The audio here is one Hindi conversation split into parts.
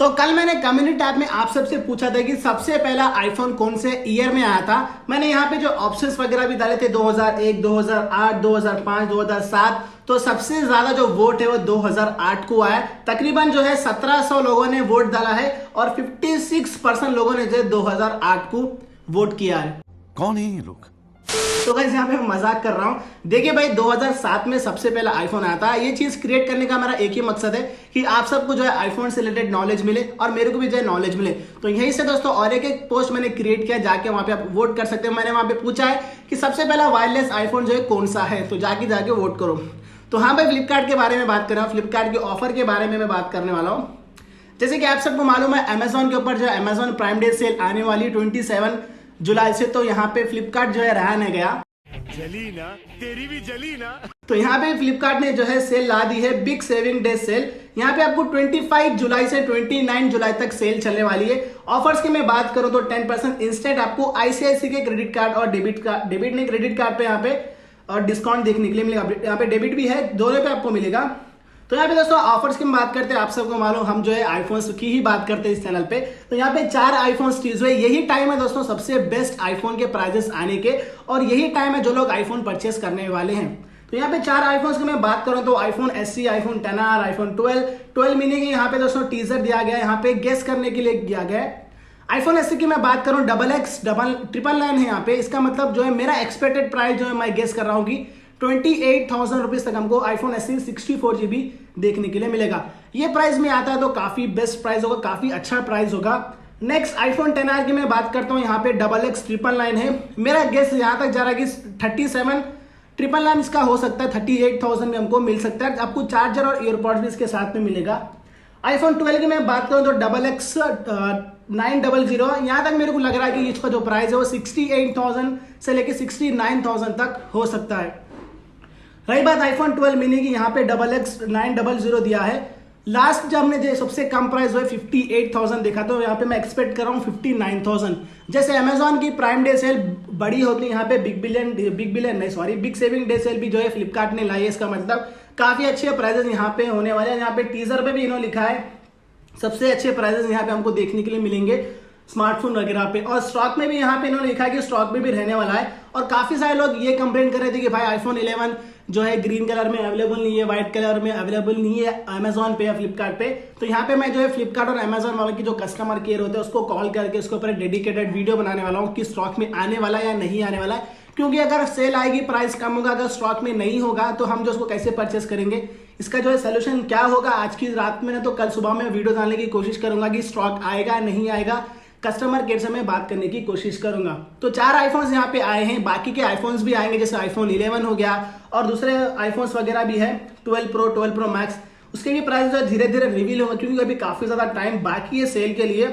तो कल मैंने कम्युनिटी टैब में आप सबसे पूछा था कि सबसे पहला आईफोन कौन से ईयर में आया था। मैंने यहाँ पे जो ऑप्शंस वगैरह भी डाले थे 2001, 2008, 2005, 2007। तो सबसे ज्यादा जो वोट है वो 2008 को आया। तकरीबन जो है 1700 लोगों ने वोट डाला है और 56% लोगों ने जो 2008 को वोट किया है। कौन है ये लोग? तो गाइस यहाँ पे मैं मजाक कर रहा हूँ। देखिए भाई 2007 में सबसे पहला आईफोन आया था। ये चीज क्रिएट करने का मेरा एक ही मकसद है कि आप सबको जो है आईफोन से रिलेटेड नॉलेज मिले और मेरे को भी जो है नॉलेज मिले। तो यहीं से दोस्तों और एक पोस्ट मैंने क्रिएट किया, जाके वहां पे आप वोट कर सकते हो। मैंने वहां पे पूछा है कि सबसे पहला वायरलेस आईफोन जो है कौन सा है, तो जाके वोट करो। तो हाँ भाई फ्लिपकार्ट के बारे में बात कर रहा हूँ। फ्लिपकार्ट के ऑफर के बारे में मैं बात करने वाला हूँ। जैसे कि आप सबको मालूम है अमेजोन के ऊपर जो है अमेजोन प्राइम डे सेल आने वाली 27 जुलाई से। तो यहाँ पे फ्लिपकार्ट जो है रहा नहीं गया, जली ना, तेरी भी जली ना। तो यहाँ पे फ्लिपकार्ट ने जो है सेल ला दी है, बिग सेविंग डे सेल। यहाँ पे आपको 25 जुलाई से 29 जुलाई तक सेल चलने वाली है। ऑफर्स की मैं बात करूं तो 10% इंस्टेंट आपको आईसीआईसी के क्रेडिट कार्ड और डेबिट नहीं क्रेडिट कार्ड पे यहाँ पे और डिस्काउंट देखने के लिए मिलेगा। यहाँ पे डेबिट भी है, दोनों पे आपको मिलेगा। तो यहाँ पे दोस्तों ऑफर्स की बात करते हैं, आप सबको मालूम हम जो है आईफोन्स की ही बात करते हैं इस चैनल पे। तो यहाँ पे 4 आईफोन्स चीज हुए, यही टाइम है दोस्तों सबसे बेस्ट आईफोन के प्राइजेस आने के, और यही टाइम है जो लोग आईफोन परचेस करने वाले हैं। तो यहाँ पे 4 आईफोन्स की मैं बात करूं तो iPhone SE, iPhone 10R, iPhone 12 mini की यहाँ पे दोस्तों टीजर दिया गया है, यहाँ पे गेस करने के लिए दिया गया है। आईफोन SE की मैं बात करूं XXXXXXX है यहाँ पे। इसका मतलब जो है मेरा एक्सपेक्टेड प्राइस जो है मैं गेस कर रहा हूँ कि 28,000 रुपीज तक हमको आईफोन SE 64GB देखने के लिए मिलेगा। ये प्राइस में आता है तो काफी बेस्ट प्राइस होगा, काफी अच्छा प्राइस होगा। नेक्स्ट आईफोन 10R की मैं बात करता हूँ, यहाँ पे XXXXXX है। मेरा गेस यहाँ तक जा रहा है कि 37,999 इसका हो सकता है, 38,000 में हमको मिल सकता है। आपको चार्जर और ईयरपॉड्स भी इसके साथ में मिलेगा। आईफोन 12 की मैं बात करूँ तो XXX900, यहाँ तक मेरे को लग रहा है कि इसका जो प्राइस है वो 68,000 से लेके 69,000 तक हो सकता है। रही बात आईफोन 12 मिनी की, यहाँ पे XXX900 दिया है। लास्ट जब हमने सबसे कम प्राइस जो है 58,000 देखा, तो यहाँ पे मैं एक्सपेक्ट कर रहा हूँ 59,000। जैसे अमेजोन की प्राइम डे सेल बड़ी होती है, यहाँ पे बिग सेविंग डे सेल भी जो है फ्लिपकार्ट ने लाई है। इसका मतलब काफी अच्छे प्राइजेस यहाँ पे होने वाले हैं। यहाँ पे टीजर पे भी इन्होंने लिखा है सबसे अच्छे प्राइजेस यहाँ पे हमको देखने के लिए मिलेंगे स्मार्टफोन वगैरह पे, और स्टॉक में भी यहाँ पे इन्होंने लिखा है कि स्टॉक में भी रहने वाला है। और काफी सारे लोग ये कंप्लेंट कर रहे थे कि भाई आईफोन 11 जो है ग्रीन कलर में अवेलेबल नहीं है, व्हाइट कलर में अवेलेबल नहीं है अमेजोन पे या फ्लिपकार्ट पे। तो यहाँ पे मैं जो है फ्लिपकार्ट और अमेजोन वालों की जो कस्टमर केयर होते हैं उसको कॉल करके उसके ऊपर डेडिकेटेड वीडियो बनाने वाला हूँ कि स्टॉक में आने वाला है या नहीं आने वाला है। क्योंकि अगर सेल आएगी प्राइस कम होगा, अगर स्टॉक में नहीं होगा तो हम जो उसको कैसे परचेस करेंगे, इसका जो है सोल्यूशन क्या होगा आज की रात में, तो कल सुबह में वीडियो डालने की कोशिश करूंगा कि स्टॉक आएगा नहीं आएगा, कस्टमर केयर से मैं बात करने की कोशिश करूंगा। तो 4 आईफोन्स यहाँ पे आए हैं, बाकी के आईफोन्स भी आएंगे, जैसे आईफोन 11 हो गया और दूसरे आईफोन्स वगैरह भी है, 12 प्रो 12 प्रो मैक्स। उसके भी प्राइस जो है धीरे धीरे रिवील होगा, क्योंकि अभी काफी ज्यादा टाइम बाकी है सेल के लिए।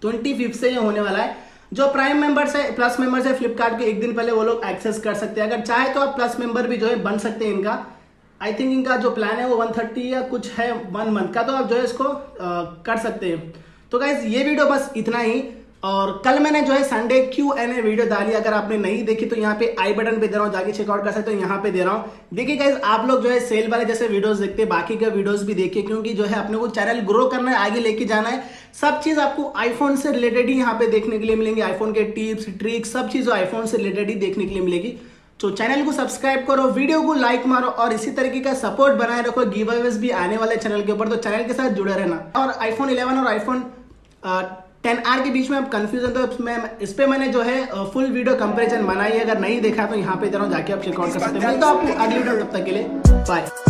25 से ये होने वाला है। जो प्राइम मेंबर्स है, प्लस मेंबर्स है फ्लिपकार्ट के, एक दिन पहले वो लोग एक्सेस कर सकते हैं। अगर चाहे तो आप प्लस मेंबर भी जो है बन सकते हैं। इनका आई थिंक इनका जो प्लान है वो 130 या कुछ है 1 मंथ का, तो आप जो है इसको कर सकते हैं। तो गाइज ये वीडियो बस इतना ही। और कल मैंने जो है संडे Q&A वीडियो डाली, अगर आपने नहीं देखी तो यहाँ पे आई बटन पे दे रहा हूँ, जाके चेकआउट कर सकते हो, यहाँ पे दे रहा हूँ। देखिए गाइज आप लोग जो है सेल वाले जैसे वीडियोस देखते हैं, बाकी के वीडियोस भी देखिए, क्योंकि जो है अपने को चैनल ग्रो करना है, आगे लेके जाना है। सब चीज आपको आईफोन से रिलेटेड ही यहाँ पे देखने के लिए मिलेंगे। आईफोन के टिप्स ट्रिक्स सब चीज आईफोन से रिलेटेड ही देखने के लिए मिलेगी। तो चैनल को सब्सक्राइब करो, वीडियो को लाइक मारो और इसी तरीके का सपोर्ट बनाए रखो। गिव अवेज भी आने वाले चैनल के ऊपर, तो चैनल के साथ जुड़े रहना। और आईफोन 11 और आईफोन 10R के बीच में आप कंफ्यूजन, तो इस पे मैंने जो है फुल वीडियो कंपैरिजन बनाई है। अगर नहीं देखा तो यहाँ पे जाके आप चेकआउट कर सकते हैं। तो आपको अगली वीडियो, तब तक के लिए बाय।